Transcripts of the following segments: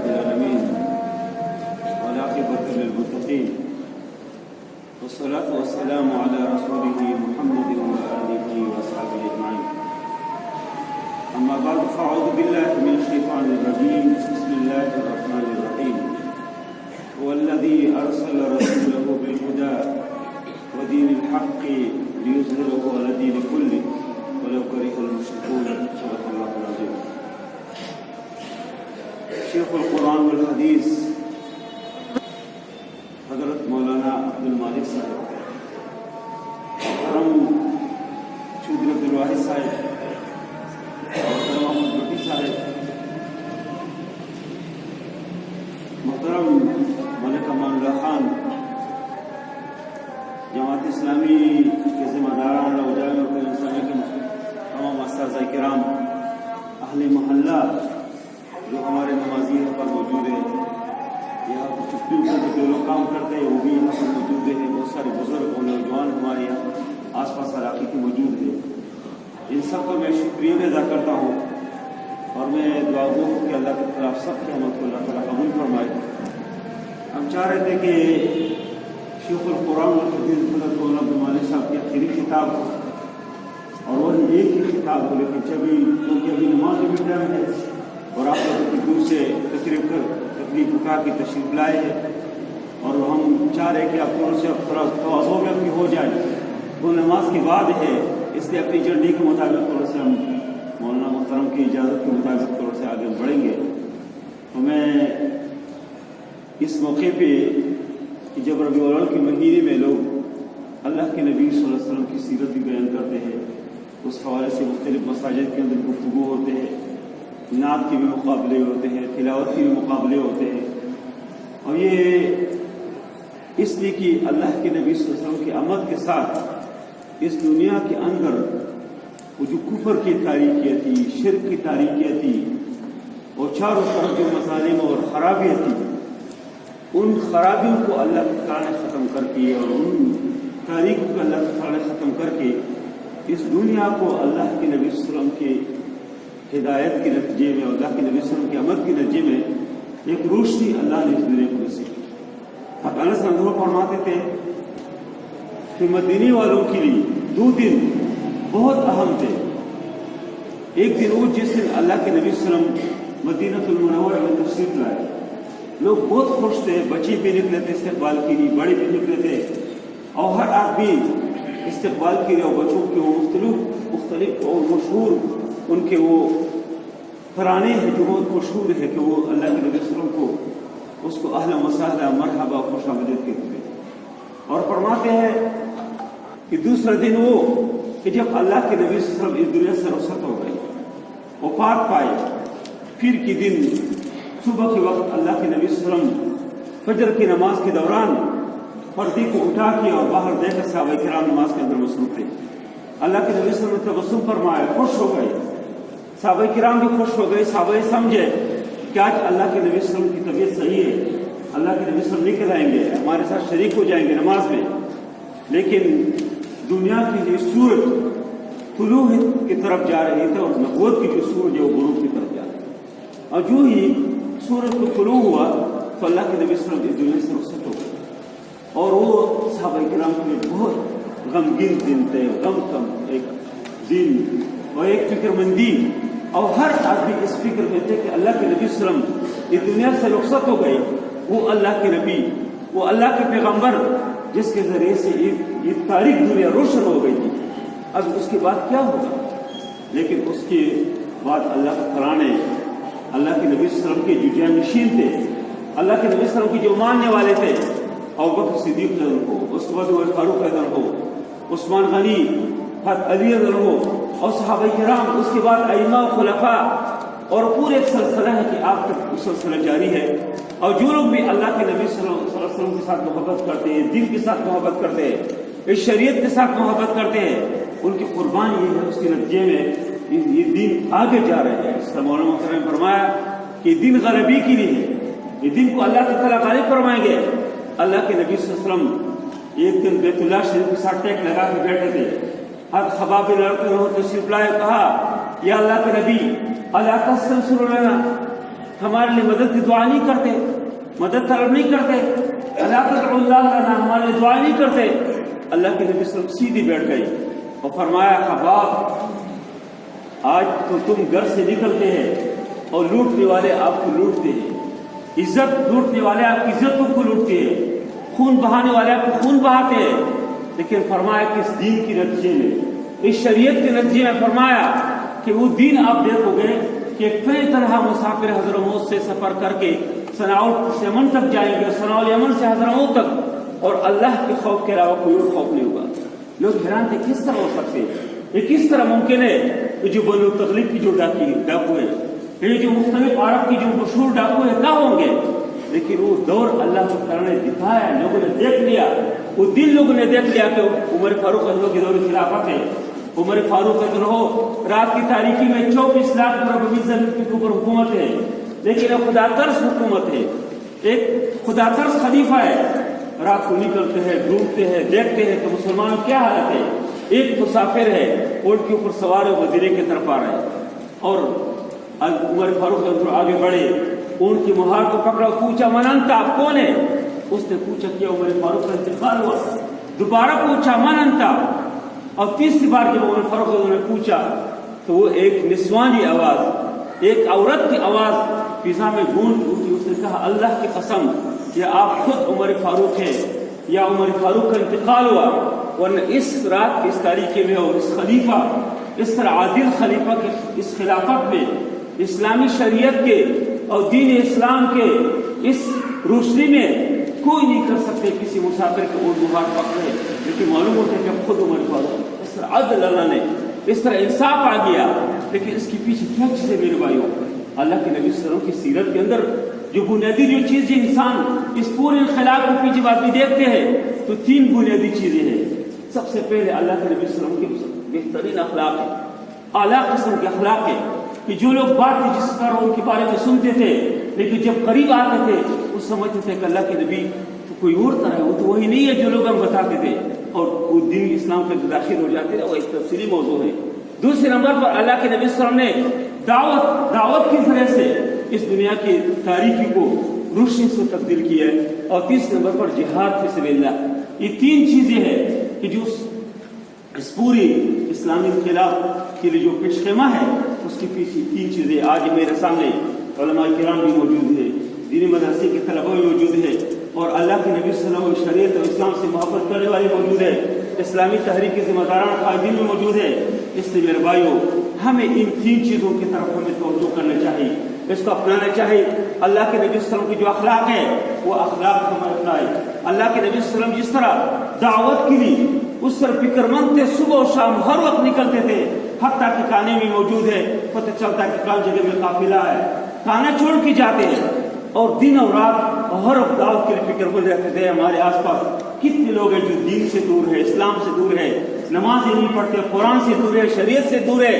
رب العالمين والعاقبة للمتقين والصلاة والسلام على رسوله محمد وآله وصحبه أجمعين. أما بعد فأعوذ بالله من الشيطان الرجيم. بسم الله الرحمن الرحيم. هو الذي أرسل رسوله بالهدى ودين الحق ليظهره على الدين كله ولو كره المشركون. صدق الله العظيم. شیخ القرآن والحدیث حضرت مولانا عبد المالک صاحب، محترم چودھری عبد الواحد صاحب، محترم محمد بٹی صاحب، محترم ملک امان اللہ خان، جماعت اسلامی کے ذمہ داران اور جامعہ اسلامیہ کے تمام اساتذہ کرام، اہل محلہ جو ہمارے نمازی یہاں پر موجود ہیں، یہاں پر چھٹیوں سے جو لوگ کام کرتے ہیں وہ بھی یہاں پر موجود ہیں، بہت سارے بزرگ اور نوجوان ہمارے یہاں آس پاس علاقے کے موجود ہیں. ان سب کا میں شکریہ ادا کرتا ہوں اور میں دعا گو ہوں کہ اللہ کے خلاف سب کی رحمت کو اللہ تعالیٰ قبول فرمائے. ہم چاہ رہے تھے کہ شیخ القرآن والحدیث حضرت مولانا عبد المالک صاحب کی آخری کتاب ہو اور وہ ایک ہی کتاب ہو، لیکن کیونکہ ابھی نماز بھی ٹائم ہے اور آپ لوگوں کی دور سے تقریب اٹھا کے تشریف لائے ہیں اور ہم چاہ رہے ہیں کہ آپ تھوڑا سے تھوڑا توازو میں بھی ہو جائے. وہ نماز کے بعد ہے، اس لیے اپنی جرنی کے مطابق تھوڑا سے ہم مولانا محترم کی اجازت کے مطابق تھوڑا سے آگے بڑھیں گے. تو میں اس موقع پہ کہ جب ربیع الاول کے مہینے میں لوگ اللہ کے نبی صلی اللہ علیہ وسلم کی سیرت بھی بیان کرتے ہیں، اس حوالے سے مختلف مساجد کے اندر گفتگو ہوتے ہیں، نعت کے بھی مقابلے ہوتے ہیں، تلاوت کے بھی مقابلے ہوتے ہیں. اور یہ اس لیے کہ اللہ کے نبی صلی اللہ علیہ وسلم کی آمد کے ساتھ اس دنیا کے اندر وہ جو کفر کی تاریکیاں تھی، شرک کی تاریکیاں تھی اور چاروں طرف جو مظالم اور خرابیاں تھیں، ان خرابیوں کو اللہ تعالیٰ نے ختم کر کے اور ان تاریخوں کو اللہ تعالیٰ نے ختم کر کے اس دنیا کو اللہ کے نبی صلی اللہ علیہ وسلم کے ہدایت کے نتیجے میں اور اللہ کے نبی صلی اللہ علیہ وسلم کی آمد کے نتیجے میں ایک روشنی اللہ نے اس دنیا کو نصیب کی. اب انس رضی اللہ عنہ فرماتے تھے کہ مدینے والوں کے لیے 2 دن بہت اہم تھے. ایک دن وہ جس دن اللہ کے نبی صلی اللہ علیہ وسلم مدینہ المنورہ میں تشریف لائے، لوگ بہت خوش تھے، بچے بھی نکلے تھے استقبال کے لیے، بڑے بھی نکلے تھے اور ہر آدمی استقبال کے لیے اور بچوں کے وہ مختلف اور مشہور ان کے وہ ترانے ہیں جو بہت مشہور ہے کہ وہ اللہ کے نبی صلی اللہ علیہ وسلم کو اس کو اہلا وسہلا مرحبا خوش آمدید کہتے ہیں. اور فرماتے ہیں کہ دوسرا دن وہ کہ جب اللہ کے نبی صلی اللہ علیہ وسلم اس دنیا سے رخصت ہو گئے، وفات پائے، پھر کے دن صبح کے وقت اللہ کے نبی صلی اللہ علیہ وسلم فجر کی نماز کے دوران پردے کو اٹھا کے اور باہر دے کر صحابہ کرام نماز کے اندر مصروف تھے. اللہ کے نبی صلی اللہ علیہ وسلم نے تبسم فرمایا، خوش ہو گئے، صحابہ کرام بھی خوش ہو گئے. صحابہ سمجھے کہ آج اللہ کے نبی صلی اللہ علیہ وسلم کی طبیعت صحیح ہے، اللہ کے نبی صلی اللہ علیہ وسلم نکل آئیں گے، ہمارے ساتھ شریک ہو جائیں گے نماز میں. لیکن دنیا کی جو سورج طلوع کی طرف جا رہی تھی اور نبوت کی جو سورج ہے وہ غروب کی طرف جا رہی تھی. اور جو ہی سورج کو طلوع ہوا تو اللہ کے نبی صلی اللہ علیہ وسلم اس دنیا سے رخصت ہو گئے. اور وہ صحابہ کرام کے لیے بہت غمگین دن تھے، غم کم ایک دن اور ایک فکر مندی. اور ہر آدمی اس فکر میں تھے کہ اللہ کے نبی صلی اللہ علیہ وسلم اس دنیا سے رخصت ہو گئے. وہ اللہ کے نبی، وہ اللہ کے پیغمبر جس کے ذریعے سے یہ تاریخ دنیا روشن ہو گئی تھی، اب اس کے بعد کیا ہوگا؟ لیکن اس کے بعد اللہ تعالیٰ نے اللہ کے نبی صلی اللہ علیہ وسلم کے جو جانشین تھے، اللہ کے نبی صلی اللہ علیہ وسلم کے جو ماننے والے تھے، ابوبکر صدیق رضی اللہ عنہ ہو، اس کے بعد عمر فاروق رضی اللہ عنہ ہو، عثمان غنی، علی رضی اللہ عنہ اور صحابہ کرام، اس کے بعد ائمہ و خلفاء اور پورے ایک سلسلہ ہے کہ آپ تک وہ سلسلہ جاری ہے. اور جو لوگ بھی اللہ کے نبی صلی اللہ علیہ وسلم کے ساتھ محبت کرتے ہیں، دین کے ساتھ محبت کرتے ہیں، اس شریعت کے ساتھ محبت کرتے ہیں، ان کی قربانی یہ ہے اس کے نتیجے میں یہ دین آگے جا رہے ہیں. اس کا مولانا محترم نے فرمایا کہ دین غلبی کے لیے ہے، یہ دین کو اللہ تعالیٰ غالب فرمائیں گے. اللہ کے نبی صلی اللہ علیہ وسلم ایک دن بیت اللہ شریف کے ساتھ ٹیک لگا کے بیٹھے تھے. حضرت خباب بن عرط تشریف لائے، کہا یا اللہ کے نبی الا تستنصر لنا، ہمارے لیے مدد کی دعا نہیں کرتے، مدد طلب نہیں کرتے، اللہ تدعو اللہ لنا، ہمارے لیے دعا نہیں کرتے۔ اللہ کے نبی صلی اللہ علیہ وسلم سیدھی بیٹھ گئی اور فرمایا خباب آج تو تم گھر سے نکلتے ہیں اور لوٹنے والے آپ کو لوٹتے ہیں، عزت لوٹنے والے آپ کی عزتوں کو لوٹتے ہیں، خون بہانے والے آپ کو خون بہاتے ہیں، لیکن فرمایا کہ اس دین کے نتیجے میں، اس شریعت کے نتیجے میں فرمایا کہ وہ دین آپ دیکھو گے کہ کئی طرح مسافر حضرموت سے سفر کر کے صنعاء یمن تک جائیں گے، صنعاء یمن سے حضرموت تک، اور اللہ کے خوف کے علاوہ کوئی اور خوف نہیں ہوگا۔ لوگ حیران تھے کس طرح ہو سکتے ہیں، یہ کس طرح ممکن ہے؟ یہ جو بنو تغلب کی جو ڈاکو ہے، یہ جو مختلف عرب کی جو مشہور ڈاکو ہے، کیا ہوں گے؟ لیکن وہ دور اللہ تعالیٰ نے دکھایا، لوگوں نے دیکھ لیا، وہ دن لوگوں نے دیکھ لیا کہ عمر فاروق عنہ کی دور خلافت ہے، عمر فاروق عنہ رات کی تاریکی میں 24 لاکھ مربع زمین کے اوپر حکومت ہے، لیکن اب خدا ترس حکومت ہے، ایک خدا ترس خلیفہ ہے، رات کو نکلتے ہیں، ڈھونڈتے ہیں، دیکھتے ہیں کہ مسلمانوں کیا حالت ہے، ایک مسافر ہے اونٹ کے اوپر سوار ہے، مدینے کی طرف آ رہے ہیں، اور عمر فاروق عنہ آگے بڑھے، اونٹ کی مہار کو پکڑا، پوچھا من انت، آپ کون ہے؟ اس نے پوچھا کیا عمر فاروق کا انتقال ہوا، دوبارہ پوچھا من انت، اور تیسری بار جب عمر فاروق نے پوچھا تو وہ ایک نسوانی آواز، ایک عورت کی آواز فضا میں گونج اٹھی، اس نے کہا اللہ کی قسم یا آپ خود عمر فاروق ہیں یا عمر فاروق کا انتقال ہوا، ورنہ اس رات کی اس تاریخ میں اور اس خلیفہ، اس طرح عادل خلیفہ کے اس خلافت میں، اسلامی شریعت کے اور دین اسلام کے اس روشنی میں کوئی نہیں کر سکتے کسی مسافر کے اونٹ مہار پکڑے، لیکن معلوم ہوتا ہے کہ خود عمر فاروق، اس طرح عدل اللہ نے، اس طرح انصاف آ گیا، لیکن اس کے پیچھے کیا چیزیں میرے بھائیوں؟ اللہ کے نبی صلی اللہ علیہ وسلم کی سیرت کے اندر جو بنیادی جو چیز انسان اس پورے انقلاب کے پیچھے بات بھی دیکھتے ہیں تو 3 بنیادی چیزیں ہیں۔ سب سے پہلے اللہ کے نبی صلی اللہ علیہ وسلم کے بہترین اخلاق ہے، اعلیٰ قسم کے اخلاق ہے، کہ جو لوگ بات جس طرح ان کے بارے میں سنتے تھے، لیکن جب قریب آتے تھے وہ سمجھتے تھے کہ اللہ کے نبی تو کوئی اور طرح ہے، وہ تو وہی نہیں ہے جو لوگ ہم بتاتے تھے، اور وہ دین اسلام کے داخل ہو جاتے ہیں، وہ ایک تفصیلی موضوع ہے۔ دوسرے نمبر پر اللہ کے نبی صلی اللہ علیہ وسلم نے دعوت کی ذریعے سے اس دنیا کی تاریکی کو روشنی سے تبدیل کیا ہے، اور تیسرے نمبر پر جہاد فی سبیل اللہ۔ یہ 3 چیزیں ہیں کہ جو اس پوری اسلامی انقلاب کے لیے جو پیش خیمہ ہے، اس کے پیچھے 3 چیزیں۔ آج میرے سامنے علماء کرام بھی موجود ہیں، دینی مدرسے کے طلباء بھی موجود ہیں، اور اللہ کے نبی صلی اللہ علیہ وسلم شریعت اور اسلام سے محبت کرنے والے موجود ہیں، اسلامی تحریک کے ذمہ داران قائدین بھی موجود ہیں۔ اس لیے میرے بھائیوں ہمیں ان 3 چیزوں کی طرف ہمیں توجہ کرنا چاہیے، اس کو اپنانا چاہیے۔ اللہ کے نبی صلی اللہ علیہ وسلم کی جو اخلاق ہے وہ اخلاق ہمیں اپنائے۔ اللہ کے نبی صلی اللہ علیہ وسلم جس طرح دعوت کے لیے اس طرح فکر مند تھے، صبح و شام ہر وقت نکلتے تھے، حتیٰ کہ کانے میں موجود ہے، پتہ چلتا ہے کہ کل جگہ میں قافلہ ہے، کانا چھوڑ کے جاتے ہیں، اور دن اور رات ہر وقت دعوت کے لیے فکر مند رہتے تھے۔ ہمارے آس پاس کتنے لوگ ہیں جو دین سے دور ہے، اسلام سے دور ہے، نماز نہیں پڑھتے، قرآن سے دور ہے، شریعت سے دور ہے۔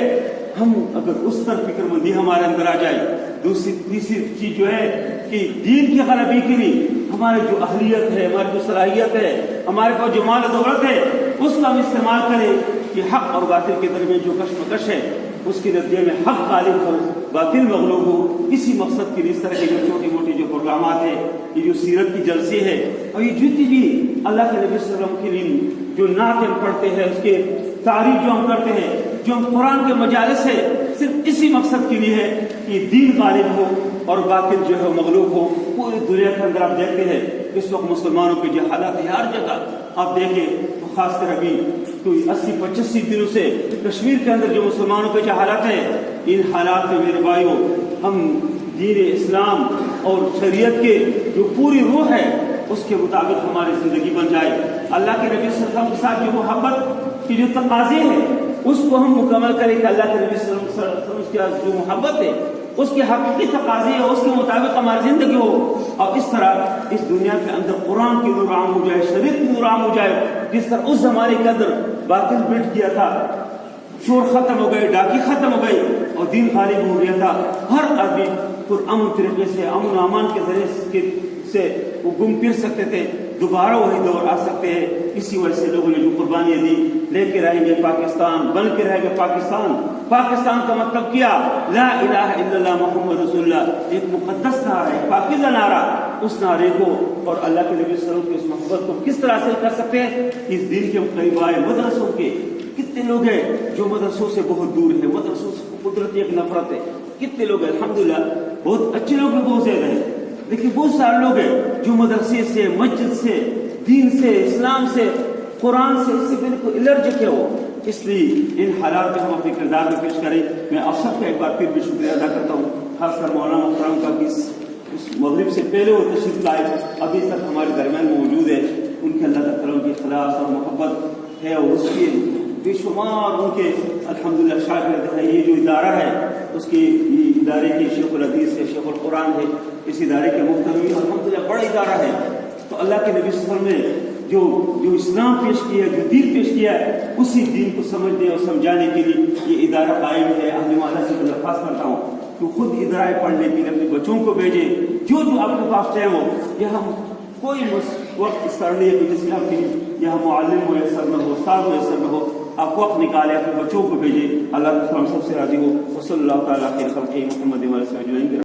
ہم اگر اس طرح فکر مندی ہمارے اندر آ جائے، تیسری چیز جو ہے کہ دین کی غلبی کے لیے ہماری جو اہلیت ہے، ہماری جو صلاحیت ہے، ہمارے پاس جو مال و دولت ہے، اس کا ہم استعمال کریں کہ حق اور باطل کے درمیان جو کشمکش ہے اس کے نتیجے میں حق غالب ہو، باطل مغلوب ہو۔ اسی مقصد کے لیے اس طرح کے جو چھوٹی موٹی جو پروگرامات ہیں، یہ جو سیرت کی جلسے ہے، اور یہ جتنی بھی اللہ کے نبی صلی اللہ علیہ وسلم کے لیے جو نعت ہم پڑھتے ہیں، اس کے تعریف جو ہم کرتے ہیں، جو ہم قرآن کے مجالس ہے، صرف اسی مقصد کے لیے ہے کہ دین غالب ہو اور باطل جو ہے مغلوب ہو۔ پوری دنیا کے اندر آپ دیکھتے ہیں اس وقت مسلمانوں کے جو حالات ہیں، ہر جگہ آپ دیکھیں تو خاص کر ابھی کوئی 80-85 دنوں سے کشمیر کے اندر جو مسلمانوں کے جو حالات ہیں، ان حالات میں میرے بھائیوں ہم دین اسلام اور شریعت کے جو پوری روح ہے اس کے مطابق ہماری زندگی بن جائے۔ اللہ کے نبی صلی اللہ علیہ وسلم کے ساتھ جو محبت کی جو تقاضے ہیں اس کو ہم مکمل کریں کہ اللہ کے نبی صلی اللہ علیہ وسلم کی جو محبت ہے اس کے حقیقی تقاضے ہیں، اس کے مطابق ہماری زندگی ہو، اور اس طرح اس دنیا کے اندر قرآن کی نور عام ہو جائے، شریعت کی نور عام ہو جائے۔ جس طرح اس زمانے کے اندر باطل بٹ گیا تھا، چور ختم ہو گئے، ڈاکی ختم ہو گئی، اور دین غالب ہو گیا تھا، ہر آدمی پرامن طریقے سے، امن و امان کے ذریعے سے وہ گم پھر سکتے تھے، دوبارہ وہی دور آ سکتے ہیں۔ اسی وجہ سے لوگوں نے جو قربانیاں دی، لے کے رہیں گے پاکستان، بن کے رہیں گے پاکستان، پاکستان کا مطلب کیا؟ لا الہ الا اللہ محمد رسول اللہ، ایک مقدس نعرہ ہے، پاکیزہ نعرہ۔ اس نعرے کو اور اللہ کے نبی صلی اللہ علیہ وسلم کی اس محبت کو کس طرح حاصل کر سکتے ہیں؟ اس دین کے قریب آئے مدرسوں کے کتنے لوگ ہیں جو مدرسوں سے بہت دور ہیں، مدرسوں سے قدرتی ایک نفرت ہے، کتنے لوگ ہیں؟ الحمدللہ بہت اچھے لوگ بھی بہت زیادہ ہیں، لیکن بہت سارے لوگ ہیں جو مدرسے سے، مسجد سے، دین سے، اسلام سے، قرآن سے اس سے بالکل الرجک ہے وہ۔ اس لیے ان حالات میں ہم اپنے کردار میں پیش کریں۔ میں آپ سب کا ایک بار پھر بھی شکریہ ادا کرتا ہوں، خاص کر مولانا محترم کا کہ اس مغرب سے پہلے وہ تشریف لائے، ابھی تک ہمارے درمیان موجود ہے۔ ان کے اللہ تعالیٰ کی اخلاص اور محبت ہے اور اس کے بے شمار ان کے الحمدللہ شاگرد ہے۔ یہ جو ادارہ ہے اس کے یہ ادارے کے شیخ الحدیث ہے، شیخ القرآن ہے، اس ادارے کے محترمین الحمدللہ بڑا ادارہ ہے۔ تو اللہ کے نبی صلی اللہ علیہ وسلم نے جو اسلام پیش کیا ہے، جو دین پیش کیا ہے، اسی دین کو سمجھنے اور سمجھانے کے لیے یہ ادارہ قائم ہے۔ اہل محلہ سے درخواست کرتا ہوں کہ خود ادارے پڑھنے کے لیے اپنے بچوں کو بھیجیں، جو آپ کے پاس ٹائم ہو۔ یہاں کوئی وقت اس طرح نہیں ہے کہ جس میں آپ کی یہاں معلم میسر نہ ہو، استاد میسر نہ ہو، آپ وقت نکالیں، اپنے بچوں کو بھیجیں۔ اللہ تعالیٰ ہم سب سے راضی ہو۔ وصلی اللہ تعالیٰ خیر خلقہ محمد و علیہ وسلم۔